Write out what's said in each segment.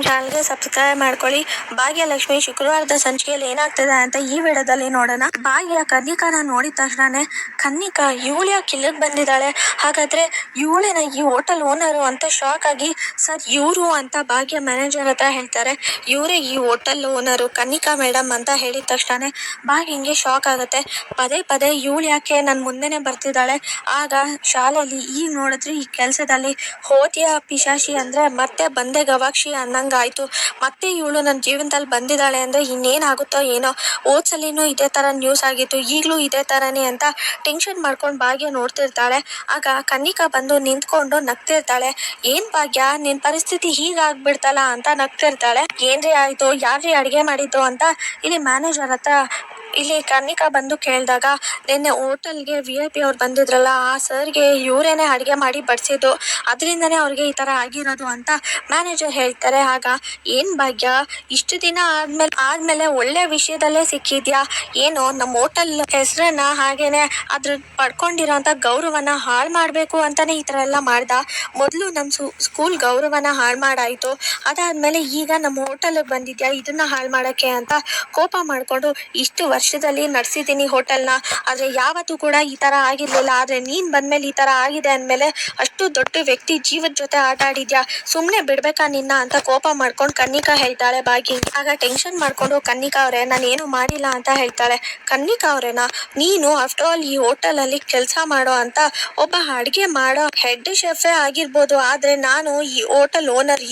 ಚಾನಲ್ಗೆ ಸಬ್ಸ್ಕ್ರೈಬ್ ಮಾಡ್ಕೊಳ್ಳಿ. ಭಾಗ್ಯಲಕ್ಷ್ಮಿ ಶುಕ್ರವಾರದ ಸಂಚಿಕೆಯಲ್ಲಿ ಏನಾಗ್ತದೆ ಅಂತ ಈ ವಿಡಿಯೋದಲ್ಲಿ ನೋಡೋಣ. ಭಾಗ್ಯ ಕನ್ನಿಕಾನ ನೋಡಿದ ತಕ್ಷಣನೇ ಕನ್ನಿಕಾ ಇವಳು ಯಾಕೆ ಇಲ್ಲಿಗೆ ಬಂದಿದ್ದಾಳೆ, ಹಾಗಾದ್ರೆ ಇವಳೇನ ಈ ಹೋಟೆಲ್ ಓನರು ಅಂತ ಶಾಕ್ ಆಗಿ, ಸರ್ ಇವರು ಅಂತ ಭಾಗ್ಯ ಮ್ಯಾನೇಜರ್ ಹತ್ರ ಹೇಳ್ತಾರೆ. ಇವರೇ ಈ ಹೋಟೆಲ್ ಓನರು ಕನ್ನಿಕಾ ಮೇಡಮ್ ಅಂತ ಹೇಳಿದ ತಕ್ಷಣ ಭಾಗ್ಯ ಹಿಂಗೆ ಶಾಕ್ ಆಗುತ್ತೆ. ಪದೇ ಪದೇ ಇವಳು ಯಾಕೆ ನನ್ನ ಮುಂದೆನೆ ಬರ್ತಿದ್ದಾಳೆ. ಆಗ ಶಾಲೆಯಲ್ಲಿ ಈಗ ನೋಡಿದ್ರೆ ಈ ಕೆಲಸದಲ್ಲಿ ಹೋತಿಯ ಪಿಶಾಚಿ ಅಂದ್ರೆ ಮತ್ತೆ ಬಂದೆ ಗವಾಕ್ಷಿ ಅನ್ನಂಗಾಯ್ತು. ಮತ್ತೆ ಇವಳು ನನ್ನ ಜೀವನದಲ್ಲಿ ಬಂದಿದ್ದಾಳೆ ಅಂದ್ರೆ ಇನ್ನೇನಾಗುತ್ತೋ ಏನೋ. ಓದ್ಸಲಿನೂ ಇದೇ ತರ ನ್ಯೂಸ್ ಆಗಿತ್ತು, ಈಗಲೂ ಇದೇ ತರನೇ ಅಂತ ಟೆನ್ಷನ್ ಮಾಡ್ಕೊಂಡು ಭಾಗ್ಯ ನೋಡ್ತಿರ್ತಾಳೆ. ಆಗ ಕನ್ನಿಕಾ ಬಂದು ನಿಂತ್ಕೊಂಡು ನಗ್ತಿರ್ತಾಳೆ. ಏನ್ ಭಾಗ್ಯ ನಿನ್ ಪರಿಸ್ಥಿತಿ ಹೀಗಾಗ್ಬಿಡ್ತಲ್ಲ ಅಂತ ನಗ್ತಿರ್ತಾಳೆ. ಏನ್ರಿ ಆಯ್ತು, ಯಾರ್ರಿ ಅಡಿಗೆ ಮಾಡಿದ್ದು ಅಂತ ಇಲ್ಲಿ ಮ್ಯಾನೇಜರ್ ಹತ್ರ ಇಲ್ಲಿ ಕನ್ನಿಕಾ ಬಂದು ಕೇಳಿದಾಗ, ನಿನ್ನೆ ಹೋಟೆಲ್ಗೆ VIP ಅವ್ರು ಬಂದಿದ್ರಲ್ಲ, ಆ ಸರ್ಗೆ ಇವರೇನೆ ಅಡುಗೆ ಮಾಡಿ ಬಡಿಸಿದ್ದು, ಅದರಿಂದನೇ ಅವ್ರಿಗೆ ಈ ಥರ ಆಗಿರೋದು ಅಂತ ಮ್ಯಾನೇಜರ್ ಹೇಳ್ತಾರೆ. ಆಗ ಏನು ಭಾಗ್ಯ ಇಷ್ಟು ದಿನ ಆದ್ಮೇಲೆ ಒಳ್ಳೆ ವಿಷಯದಲ್ಲೇ ಸಿಕ್ಕಿದ್ಯಾ, ಏನು ನಮ್ಮ ಹೋಟೆಲ್ ಹೆಸರನ್ನ ಹಾಗೇನೆ ಅದ್ರ ಪಡ್ಕೊಂಡಿರೋಂಥ ಗೌರವನ ಹಾಳು ಮಾಡಬೇಕು ಅಂತಾನೆ ಈ ಥರ ಎಲ್ಲ ಮಾಡ್ದ. ಮೊದಲು ನಮ್ಮ ಸ್ಕೂಲ್ ಗೌರವನ ಹಾಳು ಮಾಡಾಯಿತು, ಅದಾದ್ಮೇಲೆ ಈಗ ನಮ್ಮ ಹೋಟೆಲ್ಗೆ ಬಂದಿದ್ಯಾ ಇದನ್ನ ಹಾಳು ಮಾಡೋಕ್ಕೆ ಅಂತ ಕೋಪ ಮಾಡಿಕೊಂಡು ಇಷ್ಟು ವರ್ಷದಲ್ಲಿ ನಡೆಸಿದ್ದೀನಿ ಹೋಟೆಲ್ನ, ಆದರೆ ಯಾವತ್ತೂ ಕೂಡ ಈ ಥರ ಆಗಿರಲಿಲ್ಲ. ಆದರೆ ನೀನು ಬಂದಮೇಲೆ ಈ ಥರ ಆಗಿದೆ ಅಂದಮೇಲೆ ಅಷ್ಟು ದೊಡ್ಡ ವ್ಯಕ್ತಿ ಜೀವದ ಜೊತೆ ಆಟ ಆಡಿದ್ಯಾ, ಸುಮ್ಮನೆ ಬಿಡ್ಬೇಕಾ ನಿನ್ನ ಅಂತ ಕೋಪ ಮಾಡ್ಕೊಂಡು ಕನ್ನಿಕಾ ಹೇಳ್ತಾಳೆ ಭಾಗ್ಯ. ಆಗ ಟೆನ್ಷನ್ ಮಾಡ್ಕೊಂಡು ಕನ್ನಿಕಾ ಅವರೇ ನಾನು ಏನು ಮಾಡಿಲ್ಲ ಅಂತ ಹೇಳ್ತಾಳೆ. ಕನ್ನಿಕಾ ಅವರೇನಾ, ನೀನು ಆಫ್ಟರ್ ಆಲ್ ಈ ಹೋಟೆಲಲ್ಲಿ ಕೆಲಸ ಮಾಡೋ ಅಂತ ಒಬ್ಬ ಅಡುಗೆ ಮಾಡೋ ಹೆಡ್ ಶೆಫೇ ಆಗಿರ್ಬೋದು, ಆದರೆ ನಾನು ಈ ಹೋಟೆಲ್ ಓನರ್,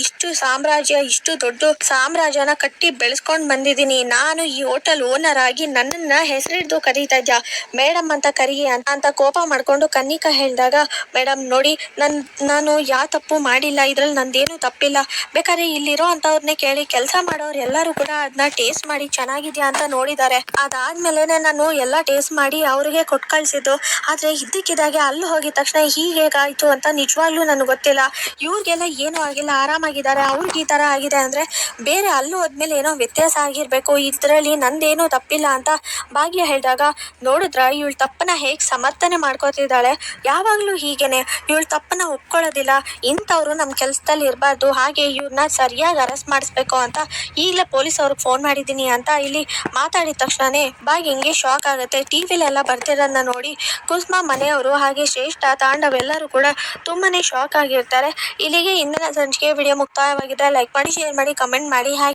ಇಷ್ಟು ದೊಡ್ಡ ಸಾಮ್ರಾಜ್ಯನ ಕಟ್ಟಿ ಬೆಳೆಸ್ಕೊಂಡು ಬಂದಿದ್ದೀನಿ. ನಾನು ಈ ಹೋಟೆಲ್ ಓನರ್ ಆಗಿ ನನ್ನನ್ನ ಹೆಸರಿಡ್ದು ಕರೀತಾ ಇದ್ಯಾ, ಮೇಡಮ್ ಅಂತ ಕರಿ ಅಂತ ಕೋಪ ಮಾಡ್ಕೊಂಡು ಕನ್ನಿಕಾ ಹೇಳಿದಾಗ, ಮೇಡಮ್ ನೋಡಿ ನಾನು ಯಾವ ತಪ್ಪು ಮಾಡಿಲ್ಲ, ಇದ್ರಲ್ಲಿ ನಂದೇನು ತಪ್ಪಿಲ್ಲ, ಬೇಕಾದ್ರೆ ಇಲ್ಲಿರೋ ಅಂತವ್ರನ್ನೇ ಕೇಳಿ, ಕೆಲಸ ಮಾಡೋರು ಎಲ್ಲರೂ ಕೂಡ ಅದನ್ನ ಟೇಸ್ಟ್ ಮಾಡಿ ಚೆನ್ನಾಗಿದ್ಯಾ ಅಂತ ನೋಡಿದ್ದಾರೆ. ಅದಾದ್ಮೇಲೆ ನಾನು ಎಲ್ಲ ಟೇಸ್ಟ್ ಮಾಡಿ ಅವ್ರಿಗೆ ಕೊಟ್ಟು ಕಳ್ಸಿದ್ದು. ಆದ್ರೆ ಇದ್ದಕ್ಕಿದ್ದಾಗೆ ಅಲ್ಲಿ ಹೋಗಿದ ತಕ್ಷಣ ಹೀಗೇಗಾಯ್ತು ಅಂತ ನಿಜವಾಗ್ಲೂ ನನಗೆ ಗೊತ್ತಿಲ್ಲ. ಇವ್ರಿಗೆಲ್ಲ ಏನೂ ಆಗಿಲ್ಲ, ಆರಾಮಾಗಿದ್ದಾರೆ, ಅವ್ರಿಗೆ ಈ ತರ ಆಗಿದೆ ಅಂದ್ರೆ ಬೇರೆ ಅಲ್ಲೂ ಹೋದ್ಮೇಲೆ ಏನೋ ವ್ಯತ್ಯಾಸ ಆಗಿರ್ಬೇಕು, ಇದ್ರಲ್ಲಿ ನಂದೇನೂ ತಪ್ಪಿಲ್ಲ ಅಂತ ಭಾಗ್ಯ ಹೇಳಿದಾಗ, ನೋಡಿದ್ರ ಇವಳು ತಪ್ಪನ್ನ ಹೇಗೆ ಸಮರ್ಥನೆ ಮಾಡ್ಕೋತಿದ್ದಾಳೆ. ಯಾವಾಗ್ಲೂ ಹೀಗೇನೆ, ಇವಳು ತಪ್ಪನ್ನ ಒಪ್ಕೊಳ್ಳೋದಿಲ್ಲ. ಇಂಥವ್ರು ನಮ್ಮ ಕೆಲಸದಲ್ಲಿ ಇರಬಾರ್ದು, ಹಾಗೆ ಇವ್ರನ್ನ ಸರಿಯಾಗಿ ಅರೆಸ್ಟ್ ಮಾಡಿಸ್ಬೇಕು ಅಂತ ಈಗಲೇ ಪೊಲೀಸ್ ಅವ್ರಿಗೆ ಫೋನ್ ಮಾಡಿದ್ದೀನಿ ಅಂತ ಇಲ್ಲಿ ಮಾತಾಡಿದ ತಕ್ಷಣನೇ ಭಾಗ್ಯ ಹಿಂಗೆ ಶಾಕ್ ಆಗುತ್ತೆ. ಟಿವಿಲೆಲ್ಲ ಬರ್ತಿರೋದನ್ನ ನೋಡಿ ಕುಸುಮ ಮನೆಯವರು ಹಾಗೆ ಶ್ರೇಷ್ಠ ತಾಂಡವ್ ಎಲ್ಲರೂ ಕೂಡ ತುಂಬಾನೇ ಶಾಕ್ ಆಗಿರ್ತಾರೆ. ಇಲ್ಲಿಗೆ ಇಂದಿನ ಸಂಚಿಕೆ ವಿಡಿಯೋ ಮುಕ್ತಾಯವಾಗಿದೆ. ಲೈಕ್ ಮಾಡಿ, ಶೇರ್ ಮಾಡಿ, ಕಮೆಂಟ್ ಮಾಡಿ. ಹಾಗೆ